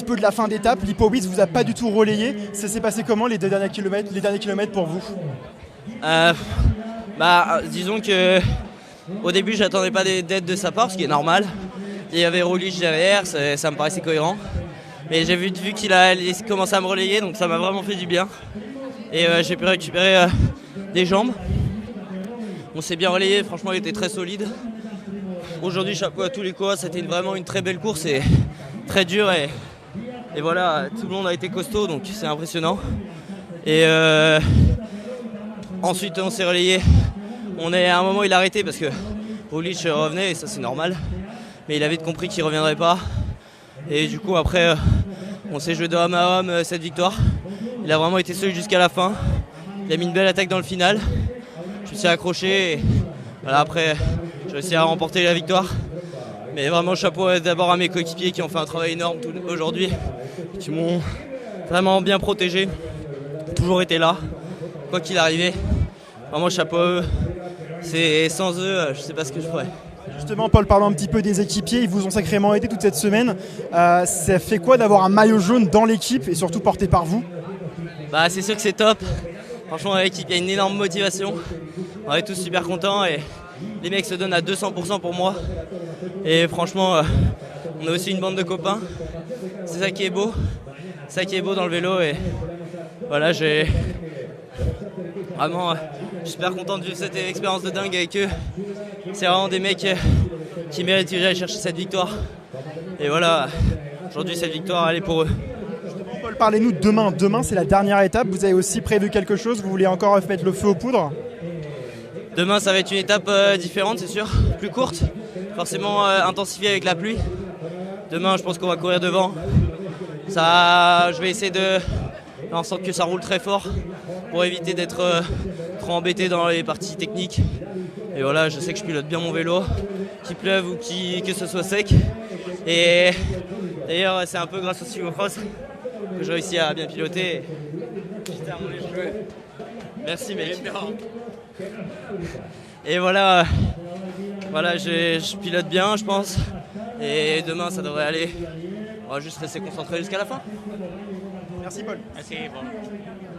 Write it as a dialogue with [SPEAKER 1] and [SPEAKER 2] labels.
[SPEAKER 1] peu de la fin d'étape. Lipowitz vous a pas du tout relayé. Ça s'est passé comment les derniers kilomètres pour vous?
[SPEAKER 2] Disons que au début j'attendais pas d'aide de sa part, ce qui est normal. Il y avait Roglic derrière, ça me paraissait cohérent. Mais j'ai vu qu'il a commencé à me relayer, donc ça m'a vraiment fait du bien. Et j'ai pu récupérer des jambes. On s'est bien relayé, franchement il était très solide. Aujourd'hui chapeau à tous les coureurs, c'était vraiment une très belle course et très dure. Et voilà, tout le monde a été costaud, donc c'est impressionnant. Et ensuite on s'est relayé. À un moment il a arrêté parce que Roglic revenait et ça c'est normal. Mais il avait compris qu'il ne reviendrait pas. Et du coup après on s'est joué de homme à homme cette victoire. Il a vraiment été solide jusqu'à la fin. Il a mis une belle attaque dans le final. Je me suis accroché et voilà, après j'ai réussi à remporter la victoire. Mais vraiment chapeau d'abord à mes coéquipiers qui ont fait un travail énorme aujourd'hui, qui m'ont vraiment bien protégé, toujours été là, quoi qu'il arrivait. Vraiment chapeau à eux. Sans eux, je ne sais pas ce que je ferais.
[SPEAKER 1] Justement, Paul, parlons un petit peu des équipiers. Ils vous ont sacrément aidé toute cette semaine. Ça fait quoi d'avoir un maillot jaune dans l'équipe et surtout porté par vous?
[SPEAKER 2] C'est sûr que c'est top. Franchement, dans l'équipe, il y a une énorme motivation. On est tous super contents et les mecs se donnent à 200% pour moi. Et franchement, on a aussi une bande de copains. C'est ça qui est beau. C'est ça qui est beau dans le vélo. Et voilà, vraiment, je suis super content de vivre cette expérience de dingue avec eux. C'est vraiment des mecs qui méritent que j'aille chercher cette victoire. Et voilà, aujourd'hui, cette victoire, elle est pour eux.
[SPEAKER 1] Paul, parlez-nous de demain. Demain, c'est la dernière étape. Vous avez aussi prévu quelque chose? Vous voulez encore mettre le feu aux poudres?
[SPEAKER 2] Demain, ça va être une étape différente, c'est sûr. Plus courte, forcément intensifiée avec la pluie. Demain, je pense qu'on va courir devant. Je vais essayer de faire en sorte que ça roule très fort pour éviter d'être trop embêté dans les parties techniques. Et voilà, je sais que je pilote bien mon vélo, qu'il pleuve ou que ce soit sec. Et d'ailleurs, c'est un peu grâce au cyclocross que j'ai réussi à bien piloter. Putain, les cheveux. Merci, mec. Et voilà, je pilote bien, je pense. Et demain, ça devrait aller. On va juste rester concentré jusqu'à la fin.
[SPEAKER 1] Merci, Paul.
[SPEAKER 2] Merci, Paul.